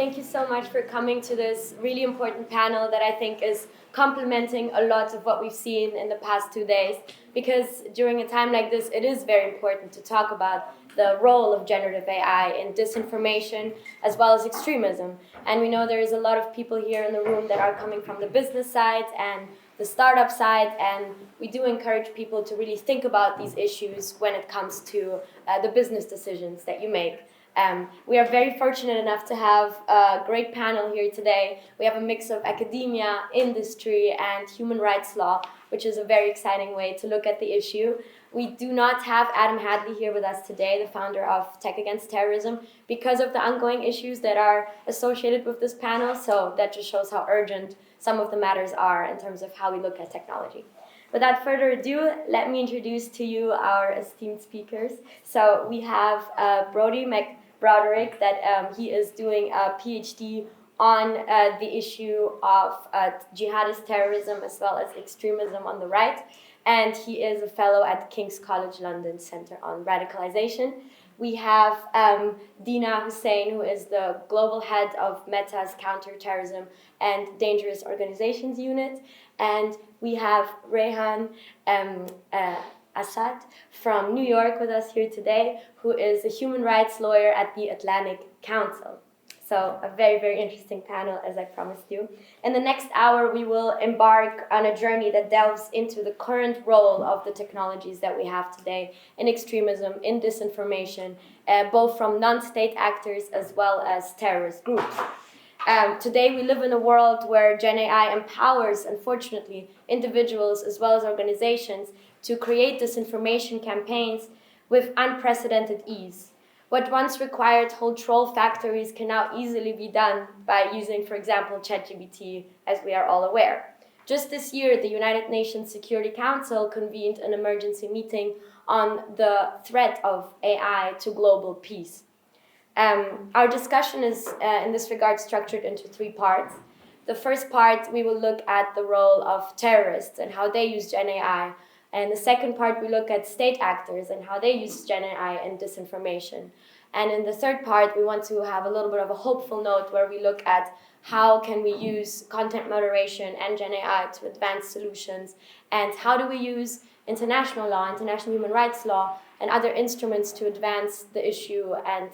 thank you so much for coming to this really important panel that I think is complementing a lot of what we've seen in the past 2 days. Because during a time like this, it is very important to talk about the role of generative AI in disinformation as well as extremism. And we know there is a lot of people here in the room that are coming from the business side and the startup side, and we do encourage people to really think about these issues when it comes to the business decisions that you make. We are very fortunate enough to have a great panel here today. We have a mix of academia, industry, and human rights law, which is a very exciting way to look at the issue. We do not have Adam Hadley here with us today, the founder of Tech Against Terrorism, because of the ongoing issues that are associated with this panel. So that just shows how urgent some of the matters are in terms of how we look at technology. Without further ado, let me introduce to you our esteemed speakers. So we have Broderick, that he is doing a PhD on the issue of jihadist terrorism as well as extremism on the right. And he is a fellow at King's College London Center on Radicalisation. We have Dina, Hussein, who is the global head of Meta's Counterterrorism and Dangerous Organizations Unit. And we have Rayhan Asat from New York with us here today, who is a human rights lawyer at the Atlantic Council. So a very, very interesting panel, as I promised you. In the next hour, we will embark on a journey that delves into the current role of the technologies that we have today in extremism, in disinformation, both from non-state actors as well as terrorist groups. Today, we live in a world where Gen AI empowers, unfortunately, individuals as well as organizations to create disinformation campaigns with unprecedented ease. What once required whole troll factories can now easily be done by using, for example, ChatGPT, as we are all aware. Just this year, the United Nations Security Council convened an emergency meeting on the threat of AI to global peace. Our discussion is, in this regard, structured into 3 parts. The first part, we will look at the role of terrorists and how they use Gen AI. And the second part, we look at state actors and how they use Gen AI and disinformation. And in the third part, we want to have a little bit of a hopeful note where we look at how can we use content moderation and Gen AI to advance solutions, and how do we use international law, international human rights law, and other instruments to advance the issue and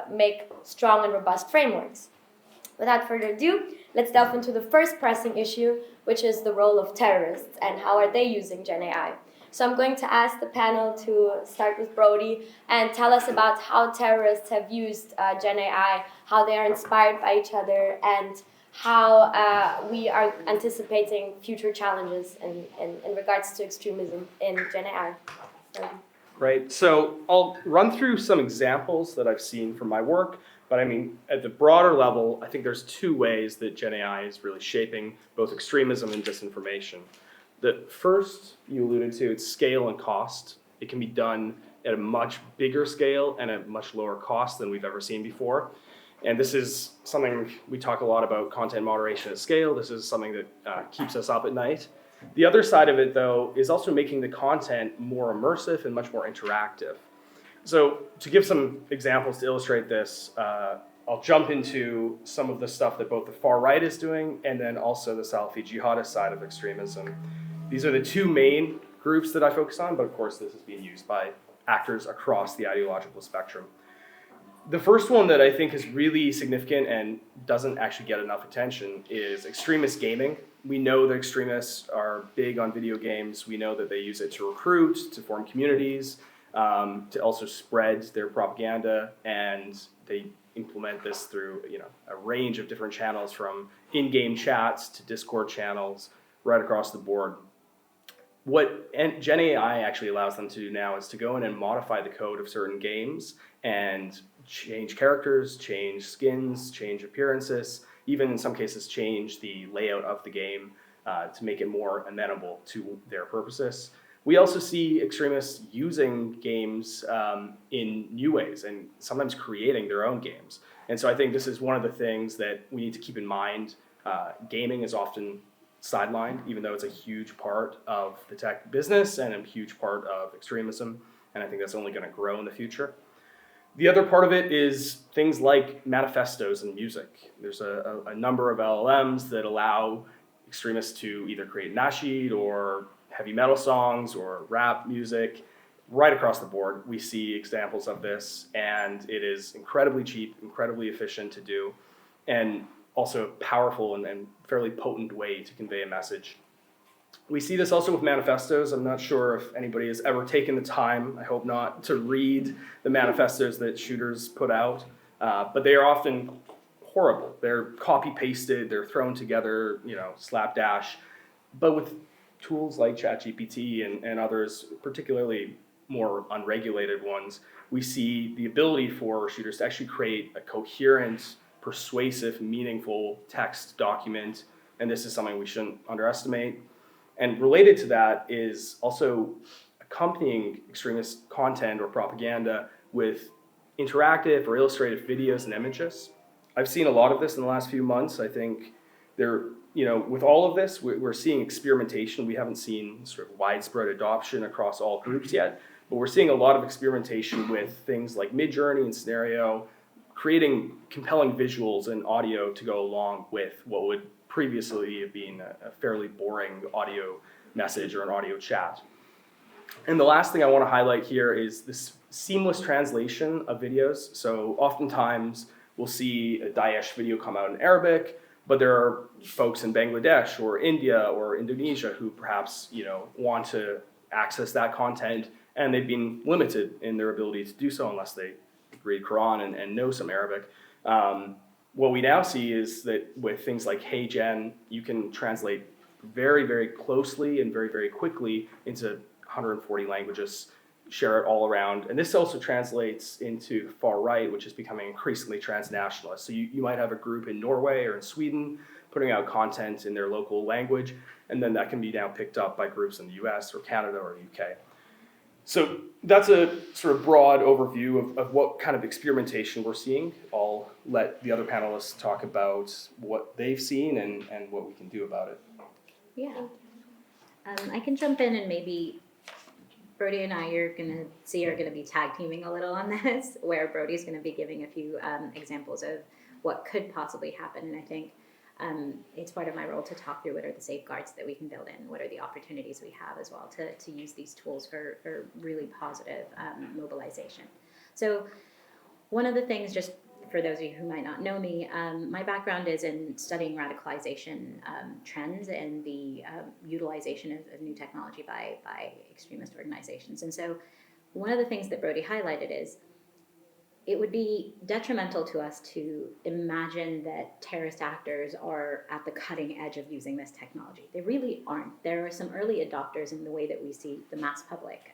make strong and robust frameworks. Without further ado, let's delve into the first pressing issue, which is the role of terrorists and how are they using Gen AI. So I'm going to ask the panel to start with Brody and tell us about how terrorists have used Gen AI, how they are inspired by each other, and how we are anticipating future challenges in regards to extremism in Gen AI. Great. So I'll run through some examples that I've seen from my work. But I mean, at the broader level, I think there's 2 ways that Gen AI is really shaping both extremism and disinformation. The first, you alluded to, it's scale and cost. It can be done at a much bigger scale and at much lower cost than we've ever seen before. And this is something we talk a lot about, content moderation at scale. This is something that keeps us up at night. The other side of it, though, is also making the content more immersive and much more interactive. So to give some examples to illustrate this, I'll jump into some of the stuff that both the far right is doing and then also the Salafi jihadist side of extremism. These are the 2 main groups that I focus on, but of course this is being used by actors across the ideological spectrum. The first one that I think is really significant and doesn't actually get enough attention is extremist gaming. We know that extremists are big on video games. We know that they use it to recruit, to form communities, to also spread their propaganda, and they implement this through a range of different channels, from in-game chats to Discord channels, right across the board. What Gen AI actually allows them to do now is to go in and modify the code of certain games and change characters, change skins, change appearances, even in some cases change the layout of the game to make it more amenable to their purposes. We also see extremists using games in new ways and sometimes creating their own games. And so I think this is one of the things that we need to keep in mind. Gaming is often sidelined, even though it's a huge part of the tech business and a huge part of extremism. And I think that's only going to grow in the future. The other part of it is things like manifestos and music. There's a number of LLMs that allow extremists to either create nasheed or heavy metal songs or rap music. Right across the board, we see examples of this, and it is incredibly cheap, incredibly efficient to do, and also a powerful and fairly potent way to convey a message. We see this also with manifestos. I'm not sure if anybody has ever taken the time, I hope not, to read the manifestos that shooters put out, but they are often horrible. They're copy-pasted, they're thrown together, slapdash. But with tools like ChatGPT and others, particularly more unregulated ones, we see the ability for shooters to actually create a coherent, persuasive, meaningful text document, and this is something we shouldn't underestimate. And related to that is also accompanying extremist content or propaganda with interactive or illustrative videos and images. I've seen a lot of this in the last few months. I think with all of this, we're seeing experimentation. We haven't seen sort of widespread adoption across all groups yet, but we're seeing a lot of experimentation with things like Midjourney and Scenario, creating compelling visuals and audio to go along with what would previously have been a fairly boring audio message or an audio chat. And the last thing I want to highlight here is this seamless translation of videos. So oftentimes we'll see a Daesh video come out in Arabic, but there are folks in Bangladesh or India or Indonesia who perhaps want to access that content, and they've been limited in their ability to do so unless they read Quran and know some Arabic. What we now see is that with things like HeyGen, you can translate very, very closely and very, very quickly into 140 languages, share it all around. And this also translates into far right, which is becoming increasingly transnationalist. So you might have a group in Norway or in Sweden putting out content in their local language, and then that can be now picked up by groups in the US or Canada or UK. So that's a sort of broad overview of what kind of experimentation we're seeing. I'll let the other panelists talk about what they've seen and what we can do about it. Yeah. I can jump in and maybe Brody and I are going to be tag teaming a little on this, where Brody's going to be giving a few examples of what could possibly happen. And I think it's part of my role to talk through what are the safeguards that we can build in, what are the opportunities we have as well to use these tools for really positive mobilization. So one of the things, just for those of you who might not know me, my background is in studying radicalization trends and the utilization of new technology by extremist organizations. And so one of the things that Brody highlighted is it would be detrimental to us to imagine that terrorist actors are at the cutting edge of using this technology. They really aren't. There are some early adopters in the way that we see the mass public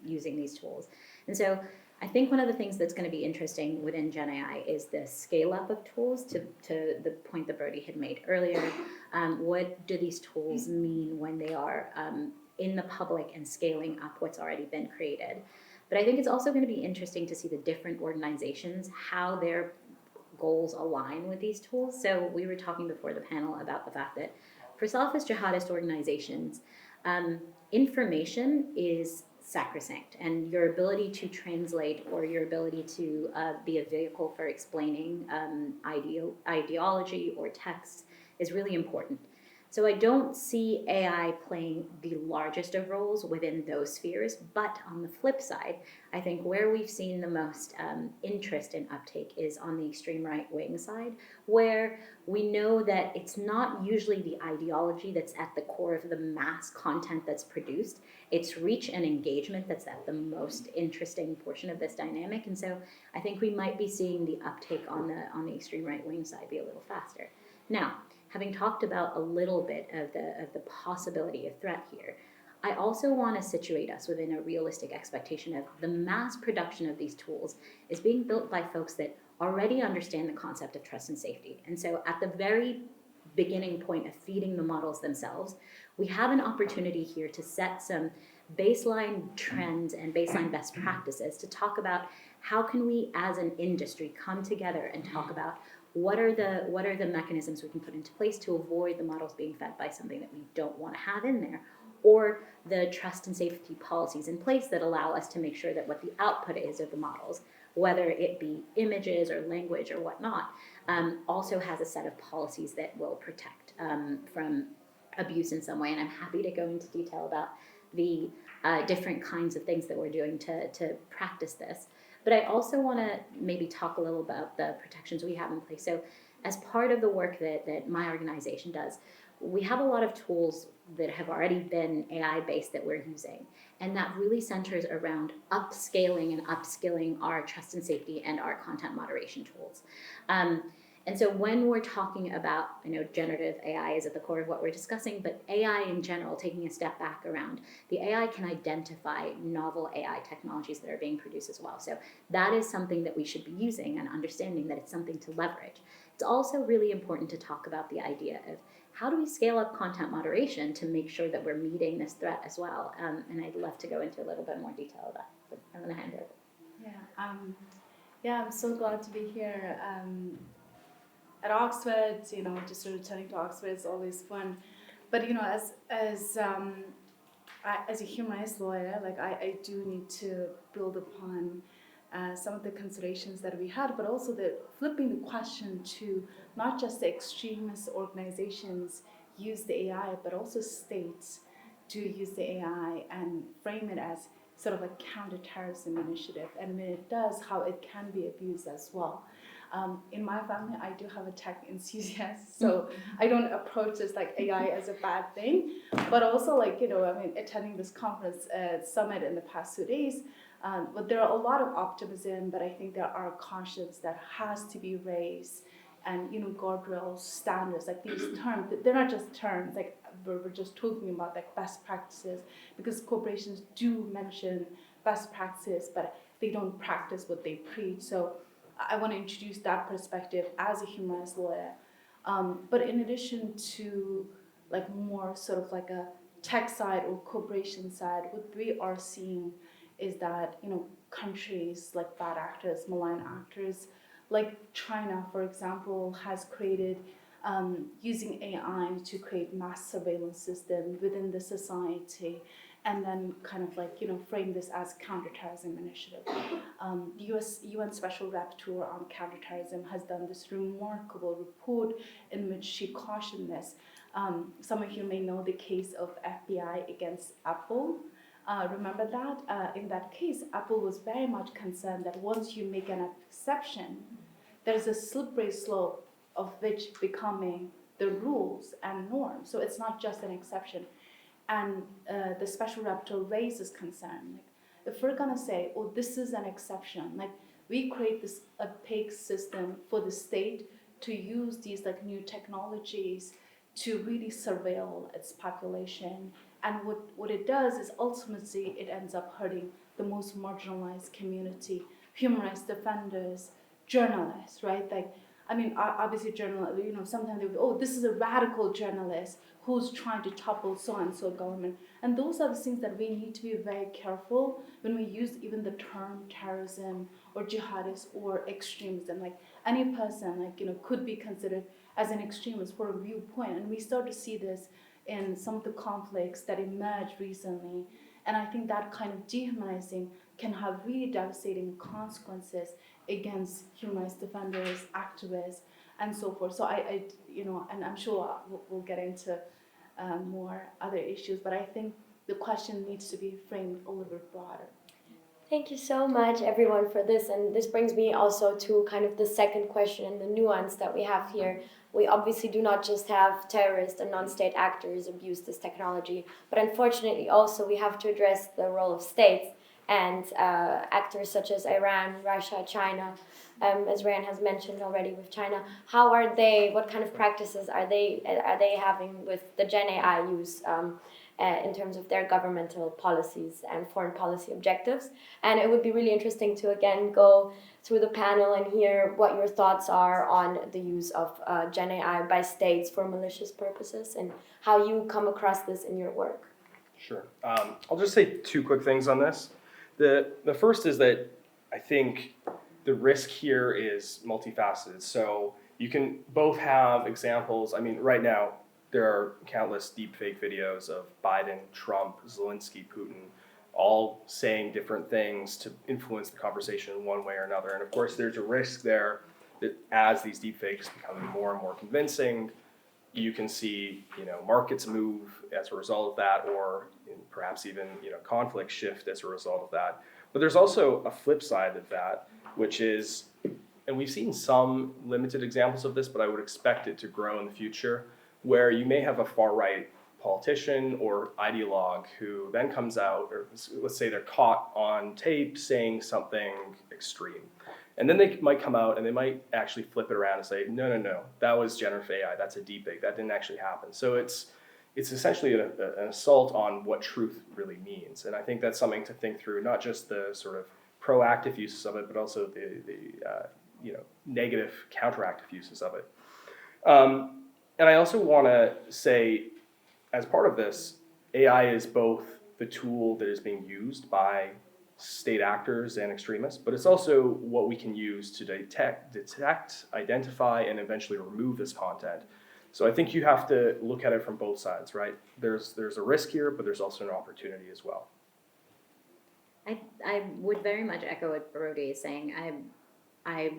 using these tools. And so I think one of the things that's going to be interesting within Gen AI is the scale up of tools to the point that Brody had made earlier. What do these tools mean when they are in the public and scaling up what's already been created? But I think it's also going to be interesting to see the different organizations, how their goals align with these tools. So we were talking before the panel about the fact that for Salafist jihadist organizations, information is sacrosanct, and your ability to translate or your ability to be a vehicle for explaining ideology or text is really important. So I don't see AI playing the largest of roles within those spheres, but on the flip side, I think where we've seen the most interest and uptake is on the extreme right wing side, where we know that it's not usually the ideology that's at the core of the mass content that's produced. It's reach and engagement that's at the most interesting portion of this dynamic. And so I think we might be seeing the uptake on the extreme right wing side be a little faster. Now, having talked about a little bit of the possibility of threat here, I also want to situate us within a realistic expectation of the mass production of these tools is being built by folks that already understand the concept of trust and safety. And so at the very beginning point of feeding the models themselves, we have an opportunity here to set some baseline trends and baseline best practices to talk about how can we as an industry come together and talk about what are the mechanisms we can put into place to avoid the models being fed by something that we don't want to have in there, or the trust and safety policies in place that allow us to make sure that what the output is of the models, whether it be images or language or whatnot, also has a set of policies that will protect from abuse in some way. And I'm happy to go into detail about the different kinds of things that we're doing to practice this. But I also want to maybe talk a little about the protections we have in place. So as part of the work that my organization does, we have a lot of tools that have already been AI-based that we're using. And that really centers around upscaling and upskilling our trust and safety and our content moderation tools. And so when we're talking about, I know generative AI is at the core of what we're discussing, but AI in general, taking a step back around, the AI can identify novel AI technologies that are being produced as well. So that is something that we should be using and understanding that it's something to leverage. It's also really important to talk about the idea of how do we scale up content moderation to make sure that we're meeting this threat as well. And I'd love to go into a little bit more detail of that, but I'm going to hand it over. Yeah, I'm so glad to be here. At Oxford, just returning to Oxford is always fun. But as a human rights lawyer, like I do need to build upon some of the considerations that we had, but also flipping the question to not just the extremist organizations use the AI, but also states do use the AI and frame it as sort of a counterterrorism initiative. And when it does, how it can be abused as well. In my family, I do have a tech enthusiast, so I don't approach this like AI as a bad thing, but also attending this conference summit in the past 2 days, but there are a lot of optimism, but I think there are cautions that has to be raised, and guardrails, standards, like these terms, they're not just terms, like we're just talking about like best practices, because corporations do mention best practices, but they don't practice what they preach. So I want to introduce that perspective as a human rights lawyer. But in addition to like more sort of like a tech side or corporation side, what we are seeing is that, countries like bad actors, malign actors, like China, for example, has created, using AI to create mass surveillance system within the society, and then kind of like, frame this as counterterrorism initiative. The UN Special Rapporteur on Counterterrorism has done this remarkable report in which she cautioned this. Some of you may know the case of FBI against Apple. Remember that? In that case, Apple was very much concerned that once you make an exception, there's a slippery slope of which becoming the rules and norms. So it's not just an exception. And the special rapporteur raises concern. Like, if we're gonna say, oh, this is an exception, like we create this opaque system for the state to use these like new technologies to really surveil its population. And what it does is ultimately it ends up hurting the most marginalized community, human rights defenders, journalists, right? Like, I mean, obviously journalists, sometimes they would, oh, this is a radical journalist who's trying to topple so-and-so government. And those are the things that we need to be very careful when we use even the term terrorism or jihadist or extremism. Like any person, like, could be considered as an extremist for a viewpoint. And we start to see this in some of the conflicts that emerged recently. And I think that kind of dehumanizing can have really devastating consequences against human rights defenders, activists, and so forth. So I and I'm sure we'll get into more other issues, but I think the question needs to be framed a little bit broader. Thank you so much, everyone, for this. And this brings me also to kind of the second question and the nuance that we have here. We obviously do not just have terrorists and non-state actors abuse this technology, but unfortunately also we have to address the role of states and actors such as Iran, Russia, China, as Rayhan has mentioned already with China. How are they, what kind of practices are they having with the Gen AI use in terms of their governmental policies and foreign policy objectives? And it would be really interesting to again go through the panel and hear what your thoughts are on the use of Gen AI by states for malicious purposes and how you come across this in your work. Sure. I'll just say two quick things on this. The first is that I think the risk here is multifaceted. So you can both have examples. I mean, right now, there are countless deepfake videos of Biden, Trump, Zelensky, Putin, all saying different things to influence the conversation in one way or another. And of course, there's a risk there that as these deepfakes become more and more convincing, you can see, markets move as a result of that, or perhaps even, conflict shift as a result of that. But there's also a flip side of that, which is, and we've seen some limited examples of this, but I would expect it to grow in the future, where you may have a far-right politician or ideologue who then comes out, or let's say they're caught on tape saying something extreme. And then they might come out and they might actually flip it around and say, no, that was generative AI, that's a deepfake, that didn't actually happen. So it's essentially an assault on what truth really means. And I think that's something to think through, not just the sort of proactive uses of it, but also the negative counteractive uses of it. And I also want to say, as part of this, AI is both the tool that is being used by state actors and extremists, but it's also what we can use to detect, identify, and eventually remove this content. So I think you have to look at it from both sides, right? There's a risk here, but there's also an opportunity as well. I would very much echo what Brody is saying. I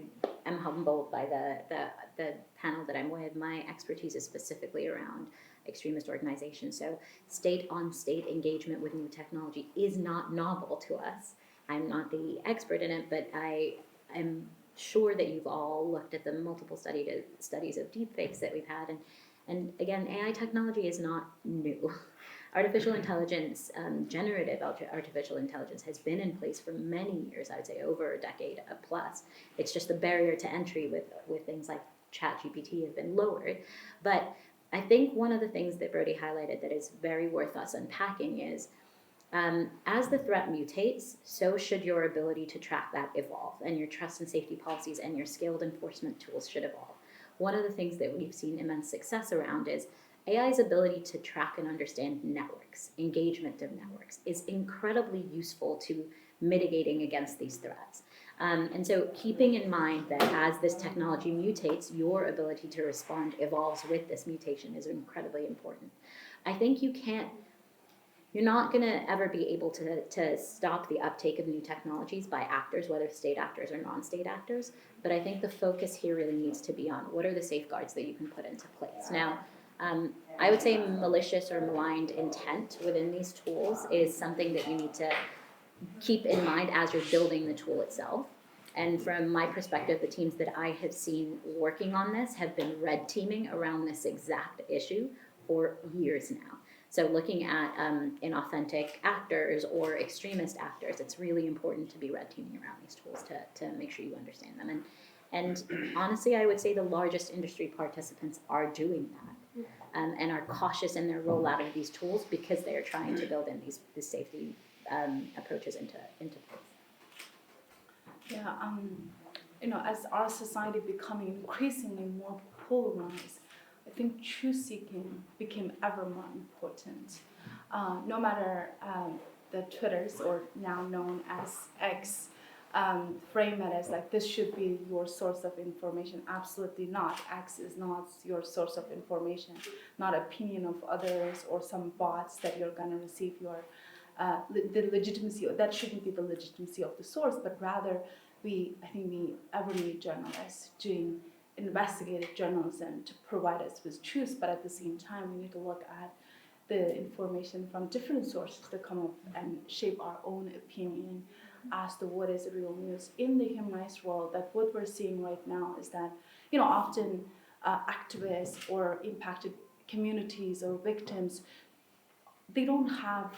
am humbled by the panel that I'm with. My expertise is specifically around extremist organizations. So state-on-state engagement with new technology is not novel to us. I'm not the expert in it, but I am sure that you've all looked at the multiple studies of deepfakes that we've had. And again, AI technology is not new. Artificial intelligence, generative artificial intelligence has been in place for many years, I would say over a decade plus. It's just the barrier to entry with things like ChatGPT have been lowered. But I think one of the things that Brody highlighted that is very worth us unpacking is, as the threat mutates, so should your ability to track that evolve, and your trust and safety policies and your scaled enforcement tools should evolve. One of the things that we've seen immense success around is AI's ability to track and understand networks, engagement of networks, is incredibly useful to mitigating against these threats. And so keeping in mind that as this technology mutates, your ability to respond evolves with this mutation is incredibly important. I think you're not going to ever be able to stop the uptake of new technologies by actors, whether state actors or non-state actors, but I think the focus here really needs to be on what are the safeguards that you can put into place. Now, I would say malicious or maligned intent within these tools is something that you need to keep in mind as you're building the tool itself. And from my perspective, the teams that I have seen working on this have been red teaming around this exact issue for years now. So looking at inauthentic actors or extremist actors, it's really important to be red teaming around these tools to make sure you understand them. And honestly, I would say the largest industry participants are doing that and are cautious in their rollout of these tools because they are trying to build in these safety approaches into place. Yeah, as our society becoming increasingly more polarized, I think truth seeking became ever more important. No matter the Twitters, or now known as X, frame it as like this should be your source of information. Absolutely not. X is not your source of information, not opinion of others or some bots that you're going to receive your the legitimacy. That shouldn't be the legitimacy of the source, but rather we ever need journalists doing investigative journalism to provide us with truth, but at the same time we need to look at the information from different sources to come up and shape our own opinion as to what is real news in the human rights world. That what we're seeing right now is that often activists or impacted communities or victims, they don't have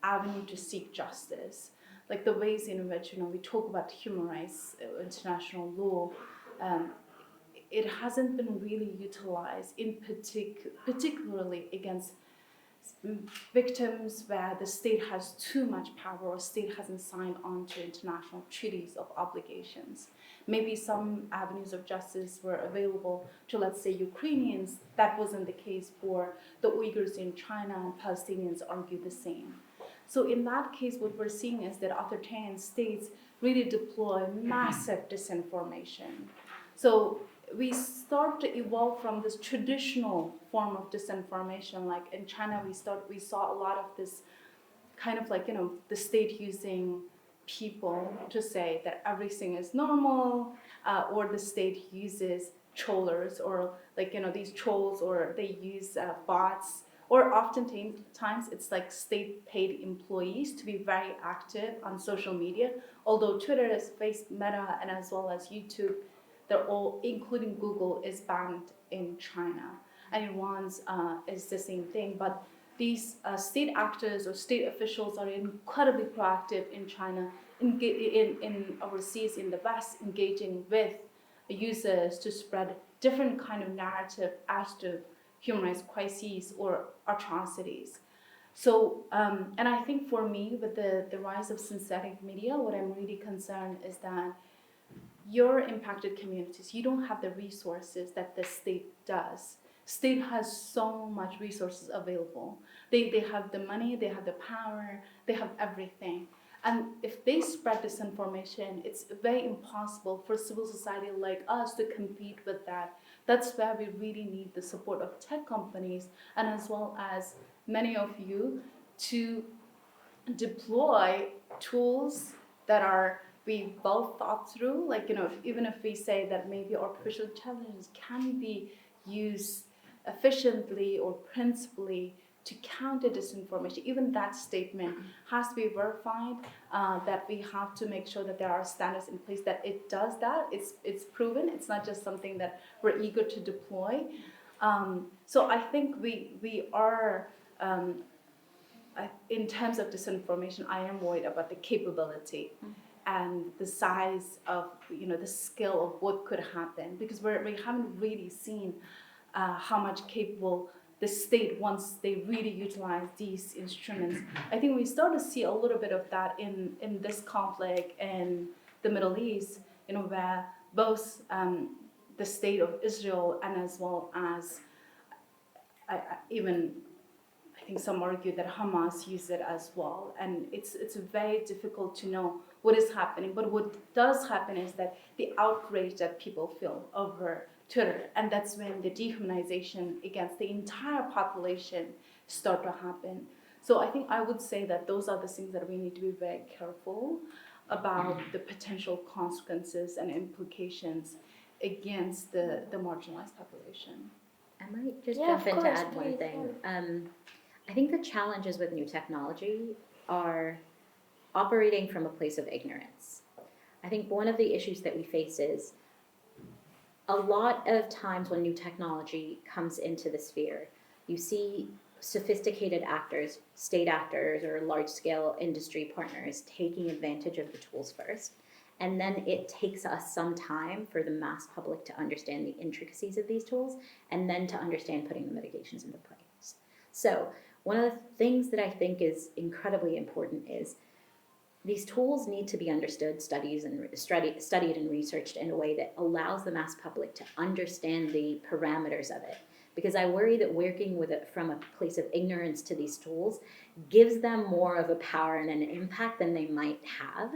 avenue to seek justice. Like the ways in which we talk about human rights, international law, it hasn't been really utilized in particularly against victims where the state has too much power or state hasn't signed on to international treaties of obligations. Maybe some avenues of justice were available to, let's say, Ukrainians. That wasn't the case for the Uyghurs in China, and Palestinians argue the same. So in that case, what we're seeing is that authoritarian states really deploy massive disinformation. So we start to evolve from this traditional form of disinformation. Like in China, we saw a lot of this kind of like, the state using people to say that everything is normal, or the state uses trollers, or like, these trolls, or they use bots, or oftentimes it's like state paid employees to be very active on social media. Although Twitter, Meta, and as well as YouTube, they're all, including Google, is banned in China. And Iran's is the same thing. But these state actors or state officials are incredibly proactive in China, in overseas, in the West, engaging with users to spread different kind of narrative as to human rights crises or atrocities. So, and I think for me, with the rise of synthetic media, what I'm really concerned is that your impacted communities, you don't have the resources that the state does. State has so much resources available. They have the money, they have the power, they have everything. And if they spread this information, it's very impossible for civil society like us to compete with that. That's where we really need the support of tech companies, and as well as many of you, to deploy tools that are we well thought through. Like, even if we say that maybe artificial intelligence can be used efficiently or principally to counter disinformation, even that statement has to be verified, that we have to make sure that there are standards in place that it does that. It's proven. It's not just something that we're eager to deploy. So I think we are, in terms of disinformation, I am worried about the capability and the size of, the scale of what could happen, because we haven't really seen how much capable the state, once they really utilize these instruments. I think we start to see a little bit of that in this conflict in the Middle East, where both the state of Israel and as well as even I think some argue that Hamas used it as well. And it's very difficult to know what is happening. But what does happen is that the outrage that people feel over Twitter, and that's when the dehumanization against the entire population start to happen. So I think I would say that those are the things that we need to be very careful about, the potential consequences and implications against the marginalized population. I might just Yeah, jump of in to course, add one please, thing. I think the challenges with new technology are operating from a place of ignorance. I think one of the issues that we face is a lot of times when new technology comes into the sphere, you see sophisticated actors, state actors, or large-scale industry partners taking advantage of the tools first. And then it takes us some time for the mass public to understand the intricacies of these tools, and then to understand putting the mitigations into place. So one of the things that I think is incredibly important is these tools need to be understood, studied and researched in a way that allows the mass public to understand the parameters of it. Because I worry that working with it from a place of ignorance to these tools gives them more of a power and an impact than they might have.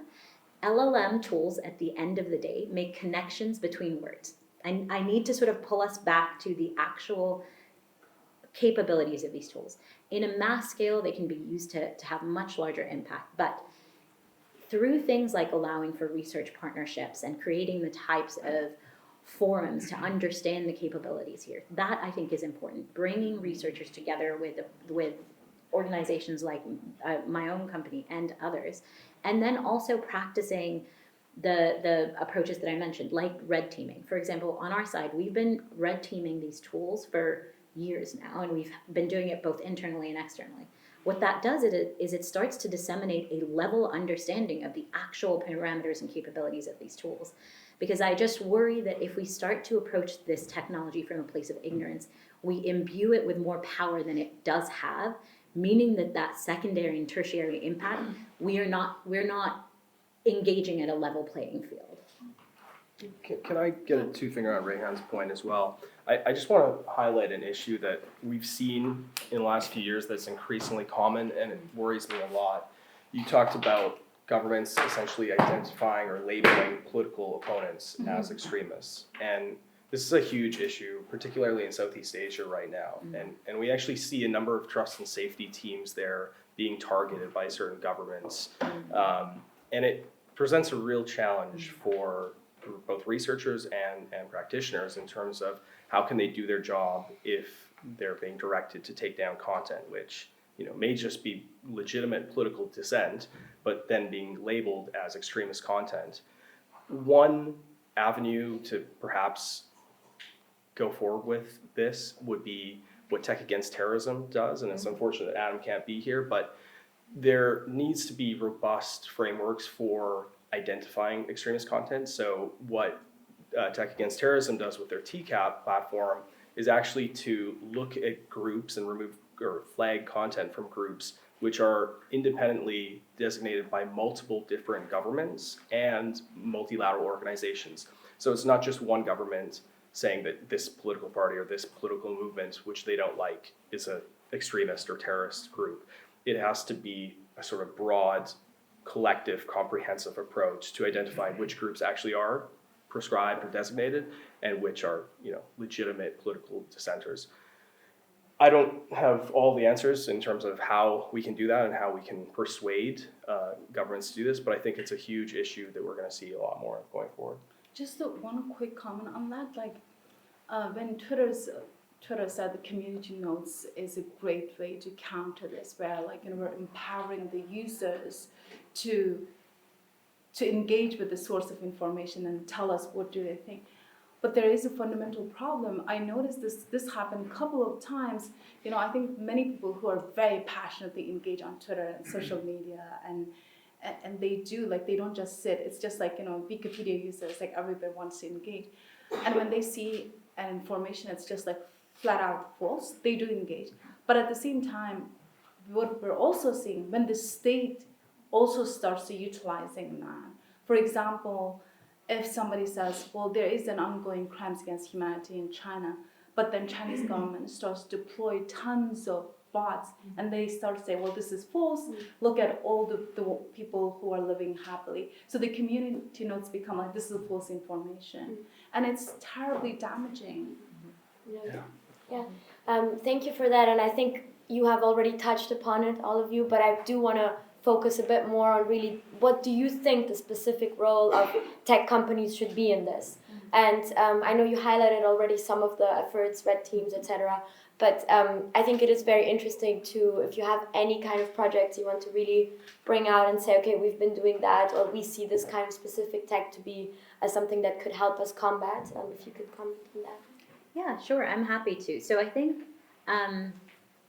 LLM tools, at the end of the day, make connections between words. I need to sort of pull us back to the actual capabilities of these tools. In a mass scale, they can be used to have much larger impact, but through things like allowing for research partnerships and creating the types of forums to understand the capabilities here, that I think is important. Bringing researchers together with organizations like my own company and others, and then also practicing the approaches that I mentioned, like red teaming. For example, on our side, we've been red teaming these tools for years now, and we've been doing it both internally and externally. What that does is it starts to disseminate a level understanding of the actual parameters and capabilities of these tools. Because I just worry that if we start to approach this technology from a place of ignorance, we imbue it with more power than it does have, meaning that secondary and tertiary impact, we're not engaging at a level playing field. Can I get a two-finger on Rayhan's point as well? I just want to highlight an issue that we've seen in the last few years that's increasingly common, and it worries me a lot. You talked about governments essentially identifying or labeling political opponents as extremists. And This is a huge issue, particularly in Southeast Asia right now. And we actually see a number of trust and safety teams there being targeted by certain governments. And it presents a real challenge for both researchers and practitioners in terms of how can they do their job if they're being directed to take down content which may just be legitimate political dissent, but then being labeled as extremist content. One avenue to perhaps go forward with this would be what Tech Against Terrorism does, and it's unfortunate that Adam can't be here, but there needs to be robust frameworks for identifying extremist content. So what Tech Against Terrorism does with their TCAP platform is actually to look at groups and remove or flag content from groups which are independently designated by multiple different governments and multilateral organizations. So it's not just one government saying that this political party or this political movement, which they don't like, is an extremist or terrorist group. It has to be a sort of broad, collective, comprehensive approach to identifying which groups actually are prescribed or designated and which are, legitimate political dissenters. I don't have all the answers in terms of how we can do that and how we can persuade governments to do this, but I think it's a huge issue that we're going to see a lot more of going forward. Just one quick comment on that, when Twitter said the community notes is a great way to counter this, where we're empowering the users to engage with the source of information and tell us what do they think. But there is a fundamental problem. I noticed this happened a couple of times. I think many people who are very passionately engaged on Twitter and social media and they do, they don't just sit. It's just Wikipedia users, everybody wants to engage. And when they see an information that's just flat out false, they do engage. But at the same time, what we're also seeing, when the state also starts to utilizing that, for example, if somebody says, well, there is an ongoing crimes against humanity in China, but then Chinese government starts to deploy tons of bots, and they start to say, well, this is false. Look at all the people who are living happily. So the community notes become this is false information. And it's terribly damaging. Yeah. Thank you for that. And I think you have already touched upon it, all of you, but I do want to focus a bit more on really what do you think the specific role of tech companies should be in this? And I know you highlighted already some of the efforts, red teams, etc. But I think it is very interesting to, if you have any kind of projects you want to really bring out and say, okay, we've been doing that, or we see this kind of specific tech to be something that could help us combat. If you could comment on that. Yeah, sure. I'm happy to. So I think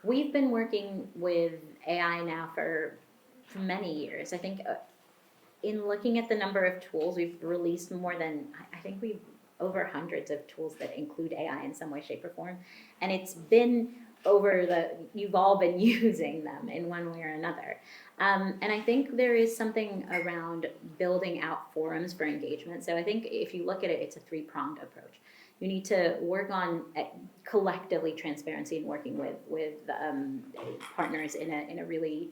we've been working with AI now for many years. I think in looking at the number of tools, we've released more than, I think we've over hundreds of tools that include AI in some way, shape, or form. And it's been you've all been using them in one way or another. And I think there is something around building out forums for engagement. So I think if you look at it, it's a three-pronged approach. You need to work on collectively transparency and working with partners in a really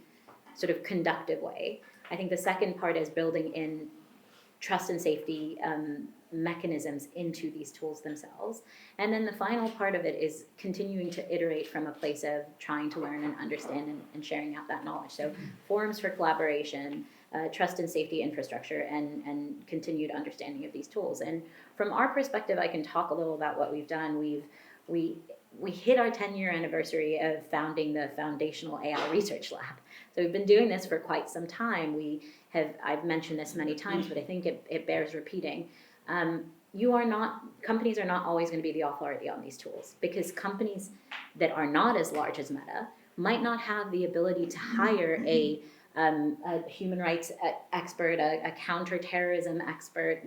sort of conductive way. I think the second part is building in trust and safety mechanisms into these tools themselves. And then the final part of it is continuing to iterate from a place of trying to learn and understand and sharing out that knowledge. So forums for collaboration, trust and safety infrastructure, and continued understanding of these tools. And from our perspective, I can talk a little about what we've done. We hit our 10-year anniversary of founding the Foundational AI Research Lab. So we've been doing this for quite some time. I've mentioned this many times, but I think it bears repeating. Companies are not always going to be the authority on these tools, because companies that are not as large as Meta might not have the ability to hire a human rights expert, a counterterrorism expert.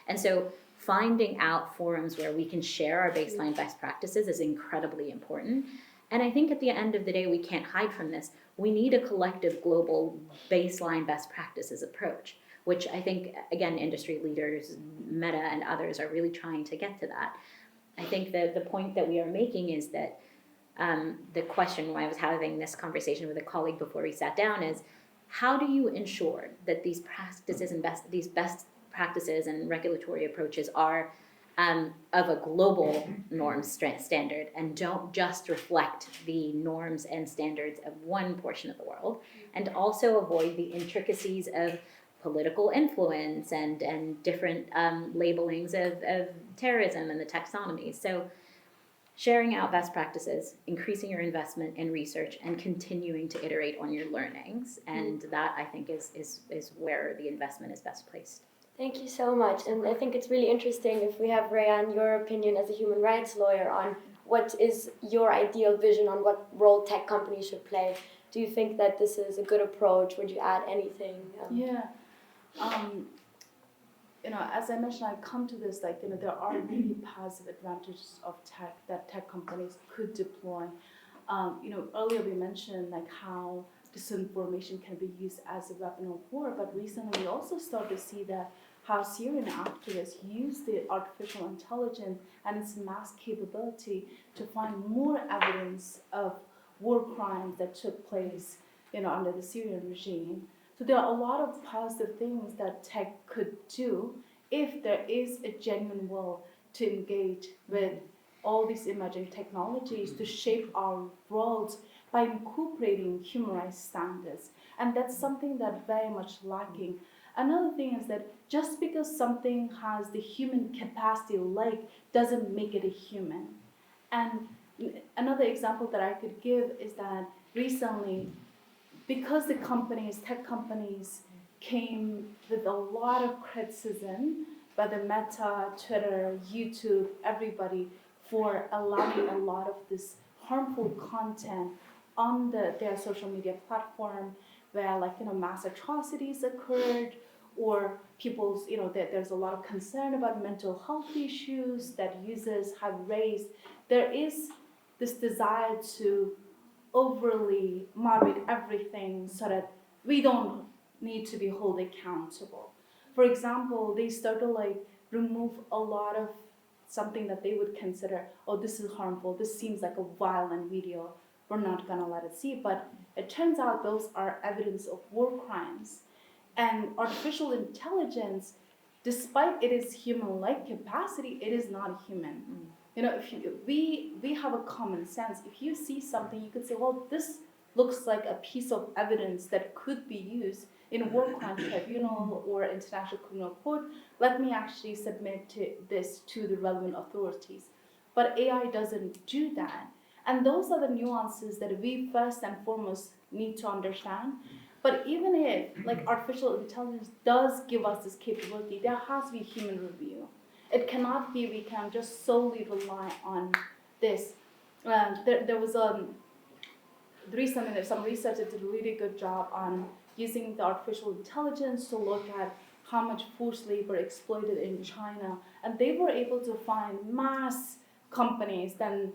And so finding out forums where we can share our baseline best practices is incredibly important. And I think at the end of the day, we can't hide from this. We need a collective global baseline best practices approach, which I think, again, industry leaders, Meta and others are really trying to get to that. I think the point that we are making is that the question when I was having this conversation with a colleague before we sat down is, how do you ensure that these practices and these best practices and regulatory approaches are of a global norms standard and don't just reflect the norms and standards of one portion of the world, and also avoid the intricacies of political influence and different labelings of terrorism and the taxonomy. So sharing out best practices, increasing your investment in research, and continuing to iterate on your learnings. And that, I think, is where the investment is best placed. Thank you so much. And I think it's really interesting if we have, Rayhan, your opinion as a human rights lawyer on what is your ideal vision on what role tech companies should play. Do you think that this is a good approach? Would you add anything? Yeah. As I mentioned, I come to this, there are really positive advantages of tech that tech companies could deploy. Earlier we mentioned how disinformation can be used as a weapon of war, but recently we also start to see that how Syrian activists use the artificial intelligence and its mass capability to find more evidence of war crimes that took place, under the Syrian regime. So there are a lot of positive things that tech could do if there is a genuine will to engage with all these emerging technologies to shape our world by incorporating human rights standards. And that's something that's very much lacking. Another thing is that just because something has the human capacity doesn't make it a human. And another example that I could give is that recently, because the tech companies came with a lot of criticism by the Meta, Twitter, YouTube, everybody, for allowing a lot of this harmful content on their social media platform where mass atrocities occurred, or people's, there's a lot of concern about mental health issues that users have raised. There is this desire to overly moderate everything so that we don't need to be held accountable. For example, they start to remove a lot of something that they would consider, oh, this is harmful, this seems like a violent video, we're not gonna let it see. But it turns out those are evidence of war crimes. And artificial intelligence, despite it is human-like capacity, it is not human. We have a common sense. If you see something, you could say, well, this looks like a piece of evidence that could be used in a war crime tribunal or international criminal court. Let me actually submit this to the relevant authorities. But AI doesn't do that. And those are the nuances that we first and foremost need to understand. But even if artificial intelligence does give us this capability, there has to be human review. It cannot be we can just solely rely on this. There was recently there's some research that did a really good job on using the artificial intelligence to look at how much forced labor exploited in China, and they were able to find mass companies than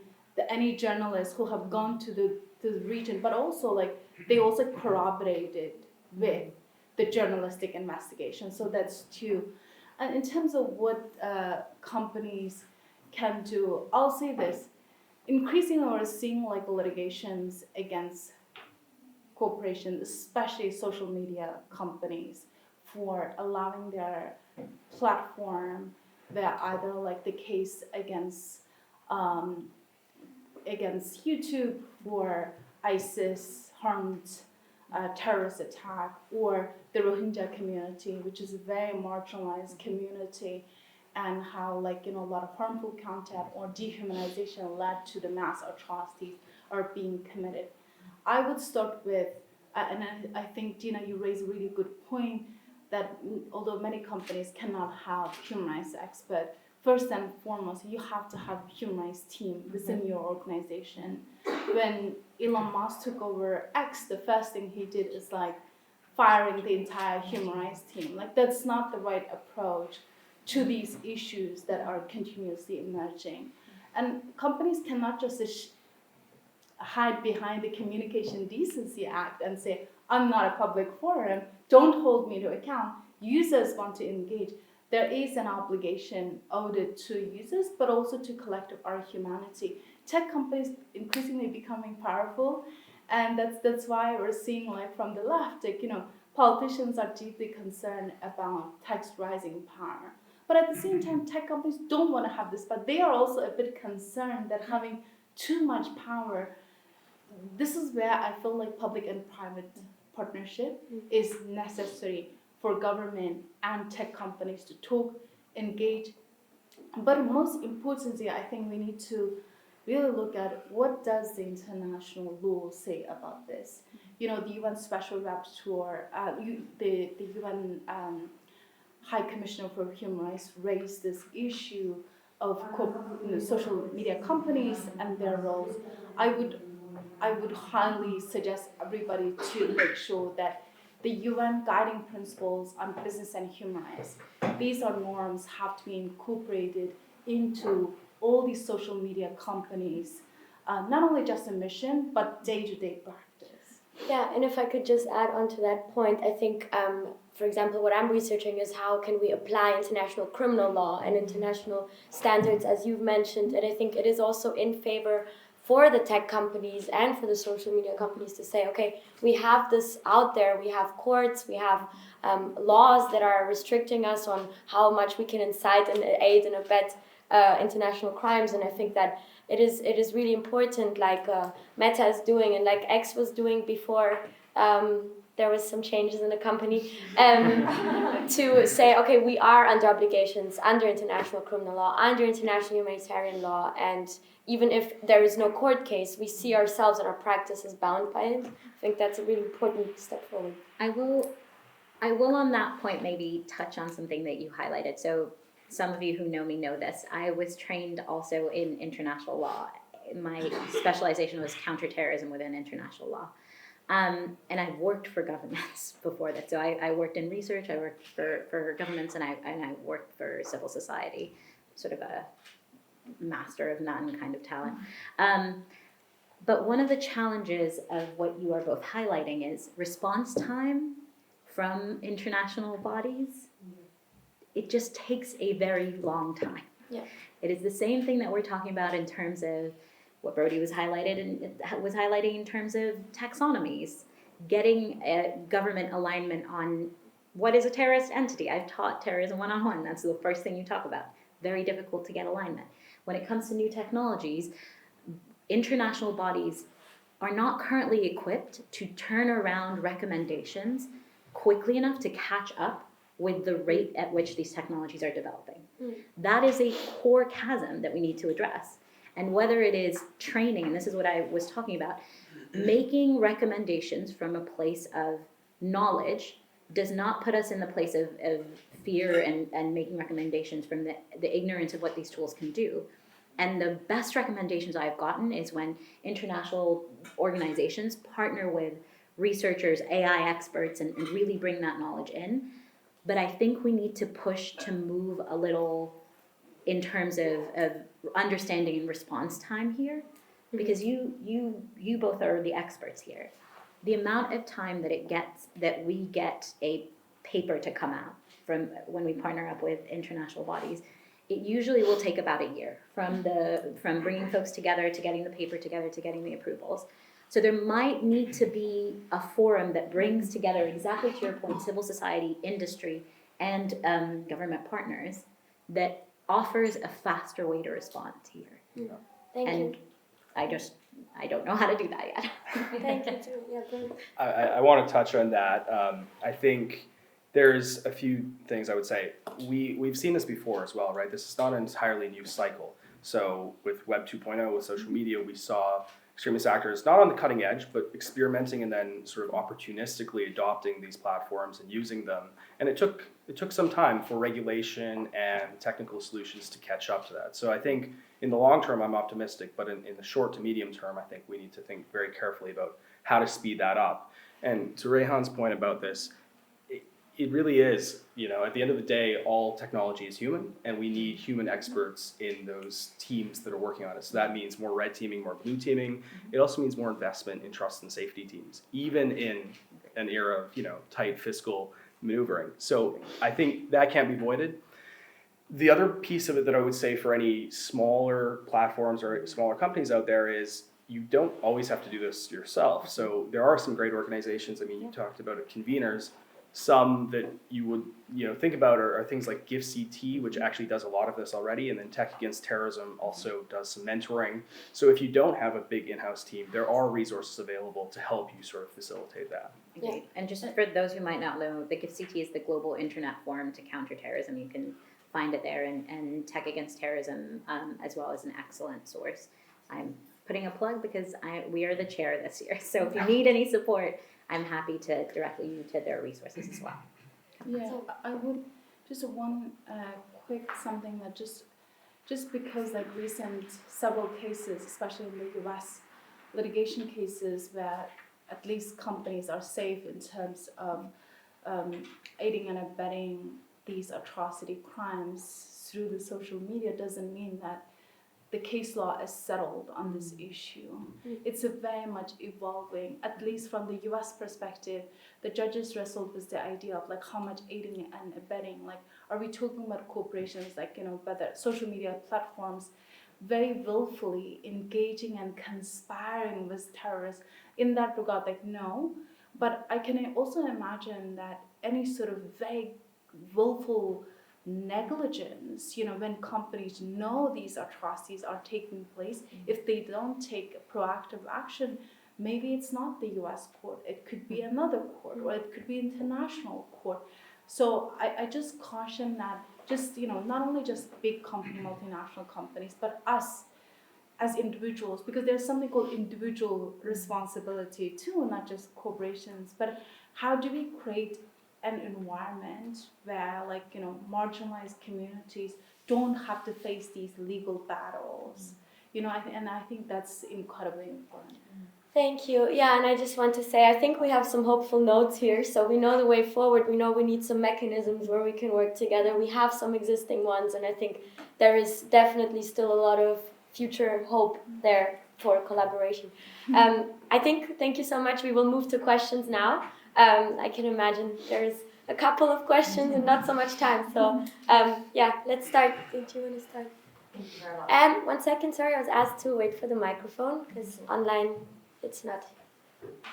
any journalists who have gone to the region, but also they also corroborated with the journalistic investigation. So that's two. And in terms of what companies can do, I'll say this. Increasingly, we're seeing litigations against corporations, especially social media companies, for allowing their platform, where either the case against YouTube for ISIS harmed terrorist attack, or the Rohingya community, which is a very marginalized community, and how a lot of harmful content or dehumanization led to the mass atrocities are being committed. I would start with, and I think, Dina, you raise a really good point, that although many companies cannot have human rights experts, first and foremost, you have to have a human rights team within your organization. When Elon Musk took over X, the first thing he did is firing the entire human rights team. That's not the right approach to these issues that are continuously emerging. And companies cannot just hide behind the Communication Decency Act and say, I'm not a public forum, don't hold me to account. Users want to engage. There is an obligation owed to users, but also to collective our humanity. Tech companies increasingly becoming powerful, and that's why we're seeing from the left, politicians are deeply concerned about tech's rising power. But at the same time, tech companies don't want to have this, but they are also a bit concerned that having too much power, this is where I feel like public and private partnership is necessary for government and tech companies to talk, engage. But most importantly, I think we need to really look at what does the international law say about this. You know, the UN Special Rapporteur, the UN High Commissioner for Human Rights raised this issue of social media companies and their roles. I would highly suggest everybody to make sure that the UN guiding principles on business and human rights, these are norms have to be incorporated into all these social media companies, not only just a mission, but day-to-day practice. Yeah, and if I could just add on to that point, I think, for example, what I'm researching is how can we apply international criminal law and international standards, as you've mentioned, and I think it is also in favor for the tech companies and for the social media companies to say, okay, we have this out there, we have courts, we have laws that are restricting us on how much we can incite and aid and abet international crimes, and I think that it is really important, like Meta is doing and like X was doing before there was some changes in the company, to say, okay, we are under obligations, under international criminal law, under international humanitarian law, and even if there is no court case, we see ourselves and our practice is bound by it. I think that's a really important step forward. I will on that point maybe touch on something that you highlighted. So some of you who know me know this. I was trained also in international law. My specialization was counterterrorism within international law. And I've worked for governments before that. So I worked in research, I worked for governments, and I worked for civil society, sort of a master of none kind of talent. But one of the challenges of what you are both highlighting is response time from international bodies. It just takes a very long time. Yeah. It is the same thing that we're talking about in terms of what Brody was highlighting in terms of taxonomies, getting a government alignment on what is a terrorist entity. I've taught terrorism 101. That's the first thing you talk about. Very difficult to get alignment. When it comes to new technologies, international bodies are not currently equipped to turn around recommendations quickly enough to catch up with the rate at which these technologies are developing. That is a core chasm that we need to address. And whether it is training, and this is what I was talking about, making recommendations from a place of knowledge does not put us in the place of fear and making recommendations from the ignorance of what these tools can do. And the best recommendations I've gotten is when international organizations partner with researchers, AI experts, and really bring that knowledge in. But I think we need to push to move a little in terms of understanding and response time here, because you both are the experts here. The amount of time that we get a paper to come out from when we partner up with international bodies, it usually will take about a year from bringing folks together to getting the paper together to getting the approvals. So there might need to be a forum that brings together, exactly to your point, civil society, industry, and government partners that offers a faster way to respond here. Yeah. Thank and you. I don't know how to do that yet. Thank you too. Yeah, good. I want to touch on that. I think there's a few things I would say. We've seen this before as well, right? This is not an entirely new cycle. So with Web 2.0, with social media, we saw extremist actors not on the cutting edge, but experimenting and then sort of opportunistically adopting these platforms and using them. And it took some time for regulation and technical solutions to catch up to that. So I think in the long term, I'm optimistic, but in the short to medium term, I think we need to think very carefully about how to speed that up. And to Rayhan's point about this, it really is, at the end of the day, all technology is human, and we need human experts in those teams that are working on it. So that means more red teaming, more blue teaming. It also means more investment in trust and safety teams, even in an era of, tight fiscal maneuvering. So I think that can't be avoided. The other piece of it that I would say for any smaller platforms or smaller companies out there is you don't always have to do this yourself. So there are some great organizations. I mean, you talked about it, conveners. Some that you would think about are things like GIFCT, which actually does a lot of this already, and then Tech Against Terrorism also does some mentoring. So if you don't have a big in-house team, there are resources available to help you sort of facilitate that. Agreed. And just for those who might not know, the GIFCT is the Global Internet Forum to Counter Terrorism. You can find it there, and Tech Against Terrorism as well as an excellent source. I'm putting a plug because we are the chair this year. So if you need any support, I'm happy to direct you to their resources as well. Yeah, I would just one quick something that just because like recent several cases, especially in the US, litigation cases where at least companies are safe in terms of aiding and abetting these atrocity crimes through the social media doesn't mean that the case law is settled on this issue. It's a very much evolving, at least from the US perspective. The judges wrestled with the idea of like how much aiding and abetting, like are we talking about corporations like, whether social media platforms very willfully engaging and conspiring with terrorists? In that regard, like no, but I can also imagine that any sort of very willful negligence, when companies know these atrocities are taking place, if they don't take proactive action, maybe it's not the US court, it could be another court, or it could be international court. So I just caution that just, not only just big company, multinational companies, but us as individuals, because there's something called individual responsibility too, not just corporations, but how do we create an environment where marginalized communities don't have to face these legal battles, I think that's incredibly important. Thank you. Yeah, and I just want to say, I think we have some hopeful notes here. So we know the way forward. We know we need some mechanisms where we can work together. We have some existing ones, and I think there is definitely still a lot of future hope there for collaboration. Thank you so much. We will move to questions now. I can imagine there's a couple of questions and not so much time. So let's start. Did you want to start? Thank you very much. 1 second, sorry, I was asked to wait for the microphone because online it's not,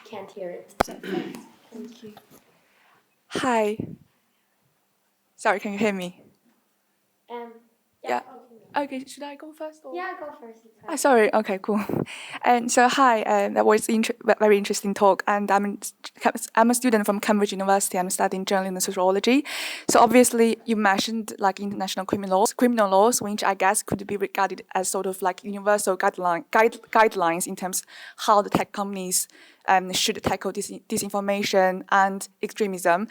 can't hear it. Thank you. Hi. Sorry, can you hear me? Yeah. Okay, should I go first? Or? Yeah, go first. It's fine. Sorry. Okay, cool. And so, hi. That was very interesting talk. And I'm a student from Cambridge University. I'm studying journalism and sociology. So obviously, you mentioned like international criminal laws, which I guess could be regarded as sort of like universal guidelines in terms of how the tech companies should tackle disinformation and extremism,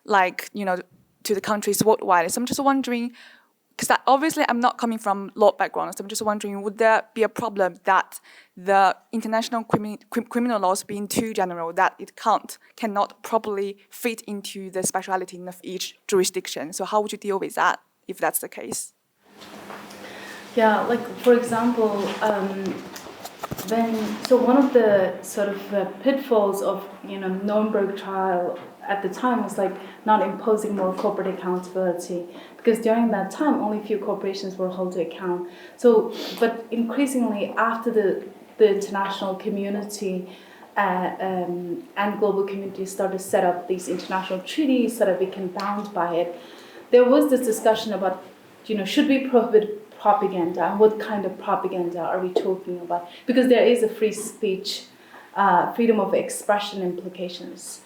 to the countries worldwide. So I'm just wondering. Because obviously I'm not coming from law background, so I'm just wondering, would there be a problem that the international criminal laws being too general, that it cannot properly fit into the speciality of each jurisdiction? So how would you deal with that if that's the case? Yeah, for example, one of the sort of pitfalls of Nuremberg trial at the time was not imposing more corporate accountability, because during that time only few corporations were held to account. But increasingly after the international community and global community started to set up these international treaties so that we can bound by it, there was this discussion about should we prohibit propaganda, and what kind of propaganda are we talking about? Because there is a free speech, freedom of expression implications.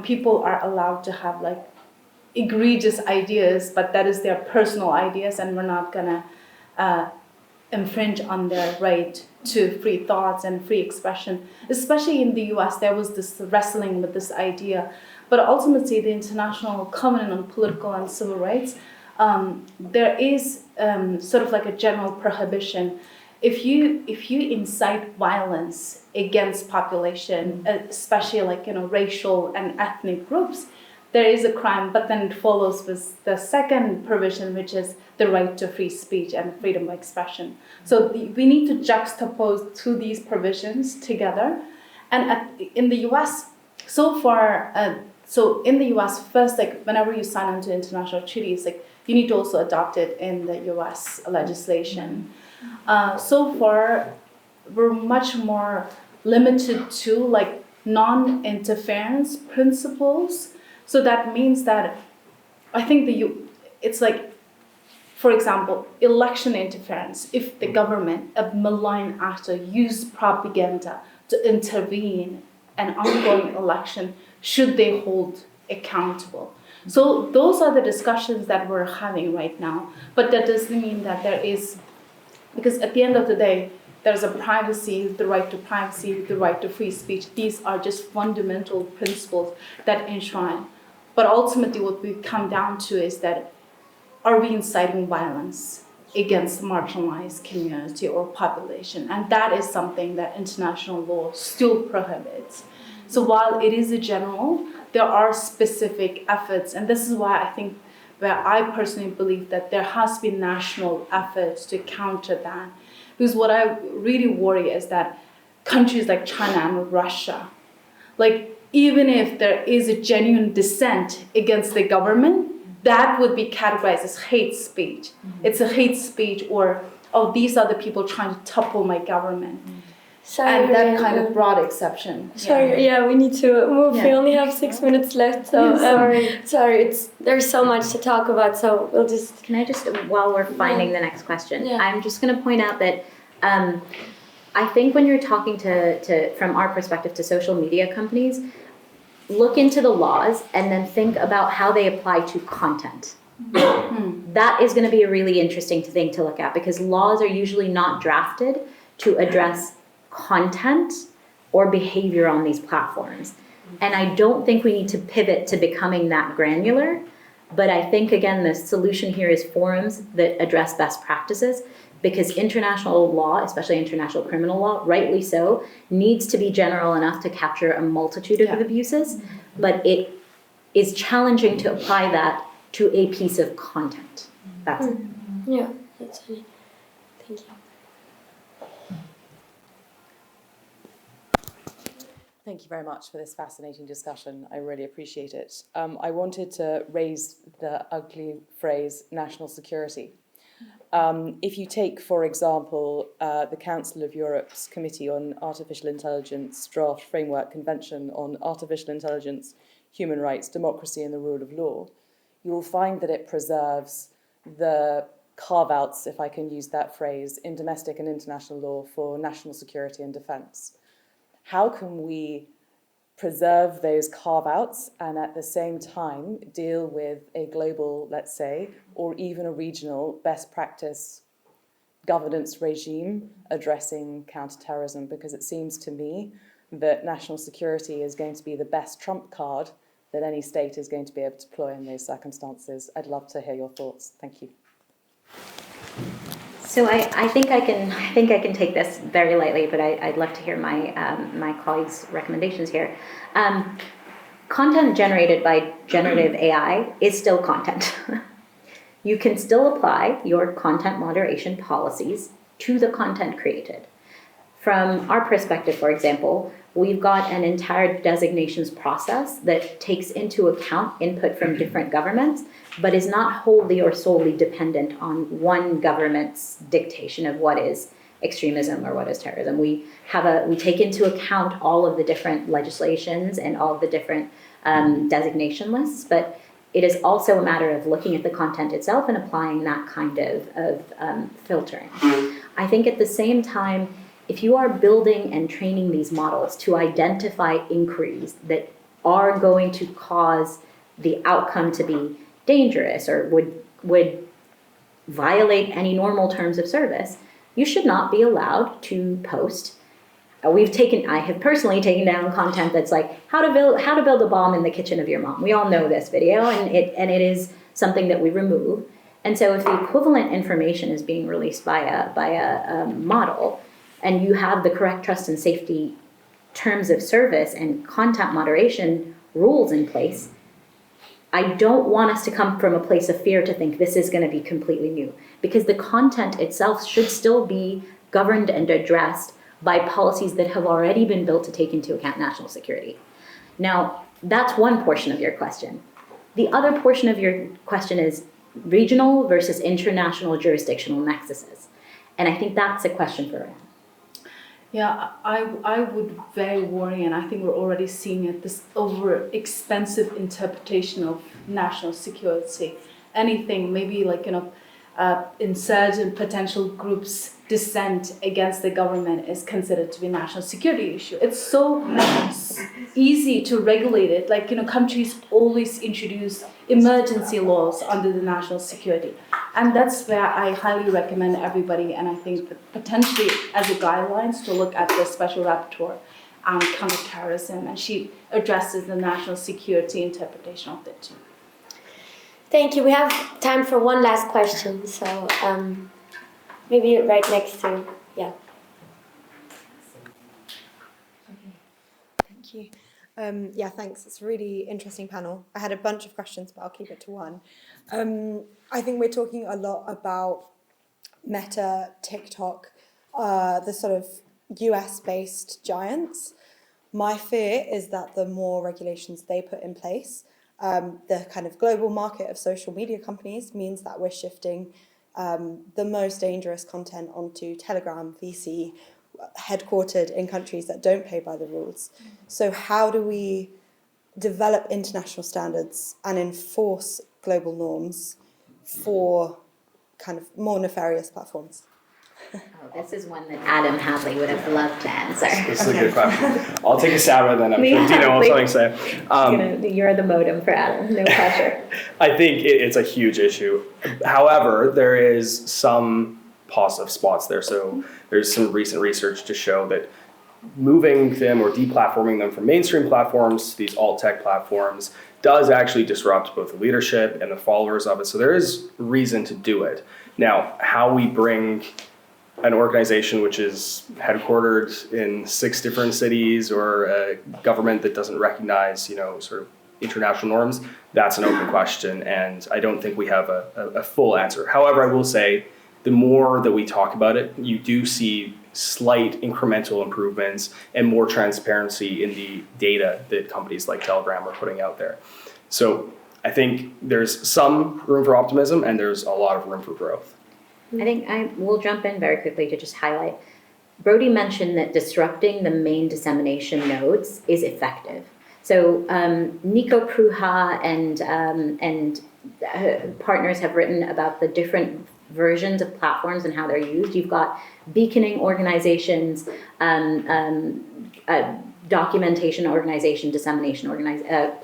People are allowed to have egregious ideas, but that is their personal ideas, and we're not gonna infringe on their right to free thoughts and free expression. Especially in the US, there was this wrestling with this idea. But ultimately, the International Covenant on Political and Civil Rights, there is sort of a general prohibition. If you incite violence against population, especially racial and ethnic groups, there is a crime. But then it follows with the second provision, which is the right to free speech and freedom of expression. So we need to juxtapose two these provisions together. And in the U.S. so far, in the U.S. first, whenever you sign on to international treaties, you need to also adopt it in the U.S. legislation. So far, we're much more limited to non-interference principles. So that means that I think it's like, for example, election interference. If the government, a malign actor, used propaganda to intervene an ongoing election, should they hold accountable? So those are the discussions that we're having right now. But that doesn't mean that there is, because at the end of the day, there's a privacy, the right to privacy, the right to free speech. These are just fundamental principles that enshrine. But ultimately what we come down to is that, are we inciting violence against marginalized community or population? And that is something that international law still prohibits. So while it is a general, there are specific efforts, and this is why I think, where I personally believe that there has been national efforts to counter that. Because what I really worry is that countries like China and Russia, like even if there is a genuine dissent against the government, that would be categorized as hate speech. It's a hate speech, or, oh, these are the people trying to topple my government. Sorry, And that kind of broad exception. Sorry, yeah, we need to move. Yeah. We only have 6 minutes left, so sorry. There's so much to talk about, so we'll just. Can I just, while we're finding the next question, I'm just going to point out that I think when you're talking to from our perspective to social media companies, look into the laws and then think about how they apply to content. That is going to be a really interesting thing to look at, because laws are usually not drafted to address content or behavior on these platforms. And I don't think we need to pivot to becoming that granular, but I think, again, the solution here is forums that address best practices, because international law, especially international criminal law, rightly so, needs to be general enough to capture a multitude of abuses, but it is challenging to apply that to a piece of content. That's it. Yeah, that's funny. Thank you. Thank you very much for this fascinating discussion. I really appreciate it. I wanted to raise the ugly phrase national security. If you take, for example, the Council of Europe's Committee on Artificial Intelligence Draft Framework Convention on Artificial Intelligence, Human Rights, Democracy and the Rule of Law, you will find that it preserves the carve-outs, if I can use that phrase, in domestic and international law for national security and defence. How can we preserve those carve-outs and at the same time deal with a global, let's say, or even a regional best practice governance regime addressing counterterrorism? Because it seems to me that national security is going to be the best trump card that any state is going to be able to deploy in those circumstances. I'd love to hear your thoughts. Thank you. So I think I can take this very lightly, but I'd love to hear my colleagues' recommendations here. Content generated by generative AI is still content. You can still apply your content moderation policies to the content created. From our perspective, for example, we've got an entire designations process that takes into account input from different governments, but is not wholly or solely dependent on one government's dictation of what is extremism or what is terrorism. We take into account all of the different legislations and all of the different designation lists, but it is also a matter of looking at the content itself and applying that kind of filtering. I think at the same time, if you are building and training these models to identify inquiries that are going to cause the outcome to be dangerous or would violate any normal terms of service, you should not be allowed to post. I have personally taken down content that's like how to build a bomb in the kitchen of your mom. We all know this video, and it is something that we remove. And so if the equivalent information is being released by a model, and you have the correct trust and safety terms of service and content moderation rules in place, I don't want us to come from a place of fear to think this is going to be completely new, because the content itself should still be governed and addressed by policies that have already been built to take into account national security. Now, that's one portion of your question. The other portion of your question is regional versus international jurisdictional nexuses. And I think that's a question for Rayhan. Yeah, I would very worry, and I think we're already seeing it, this over expensive interpretation of national security. Anything, maybe like, insurgent potential groups' dissent against the government is considered to be a national security issue. It's so easy to regulate it. Like, countries always introduce emergency laws under the national security. And that's where I highly recommend everybody, and I think that potentially as a guidelines to look at the Special Rapporteur on Counterterrorism, and she addresses the national security interpretation of it too. Thank you. We have time for one last question, so maybe right next to, yeah. Thank you. Yeah, thanks. It's a really interesting panel. I had a bunch of questions, but I'll keep it to one. I think we're talking a lot about Meta, TikTok, the sort of US-based giants. My fear is that the more regulations they put in place, the kind of global market of social media companies means that we're shifting the most dangerous content onto Telegram, VC, headquartered in countries that don't play by the rules. So how do we develop international standards and enforce global norms for kind of more nefarious platforms? Oh, this is one that Adam Hadley would have loved to answer. This is a good question. I'll take a stab at it, then I'm sure Dina will have something to say. You're the modem for Adam, no pressure. I think it's a huge issue. However, there is some positive spots there. So there's some recent research to show that moving them or deplatforming them from mainstream platforms to these alt-tech platforms does actually disrupt both the leadership and the followers of it. So there is reason to do it. Now, how we bring an organization which is headquartered in 6 different cities or a government that doesn't recognize, sort of international norms, that's an open question. And I don't think we have a full answer. However, I will say the more that we talk about it, you do see slight incremental improvements and more transparency in the data that companies like Telegram are putting out there. So I think there's some room for optimism and there's a lot of room for growth. I think I will jump in very quickly to just highlight. Brody mentioned that disrupting the main dissemination nodes is effective. So Nico Pruha and partners have written about the different versions of platforms and how they're used. You've got beaconing organizations, documentation organization, dissemination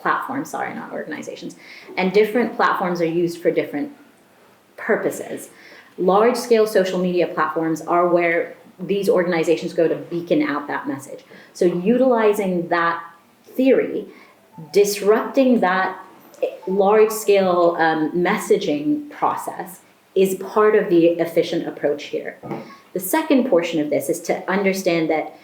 platforms, not organizations. And different platforms are used for different purposes. Large-scale social media platforms are where these organizations go to beacon out that message. So utilizing that theory, disrupting that large-scale messaging process is part of the efficient approach here. The second portion of this is to understand that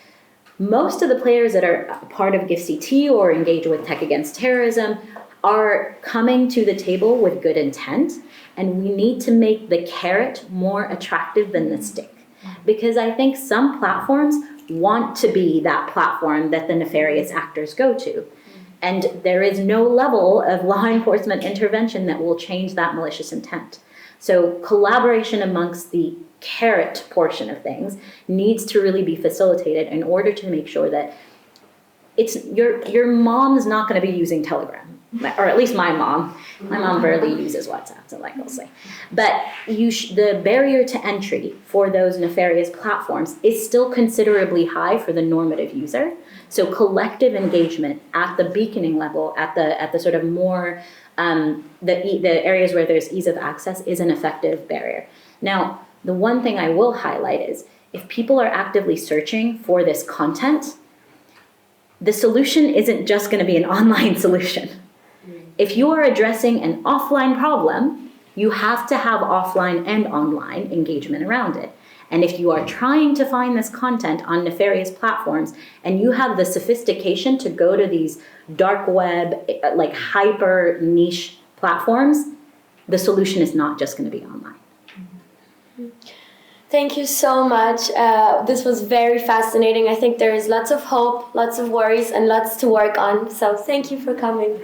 most of the players that are part of GIFCT or engage with Tech Against Terrorism are coming to the table with good intent, and we need to make the carrot more attractive than the stick. Because I think some platforms want to be that platform that the nefarious actors go to. And there is no level of law enforcement intervention that will change that malicious intent. So collaboration amongst the carrot portion of things needs to really be facilitated in order to make sure that it's your mom's not going to be using Telegram, or at least my mom. My mom barely uses WhatsApp, so like I'll say. But the barrier to entry for those nefarious platforms is still considerably high for the normative user. So collective engagement at the beaconing level, at the sort of more the areas where there's ease of access is an effective barrier. Now, the one thing I will highlight is if people are actively searching for this content, the solution isn't just going to be an online solution. If you are addressing an offline problem, you have to have offline and online engagement around it. And if you are trying to find this content on nefarious platforms and you have the sophistication to go to these dark web, like hyper niche platforms, the solution is not just going to be online. Thank you so much. This was very fascinating. I think there is lots of hope, lots of worries, and lots to work on. So thank you for coming.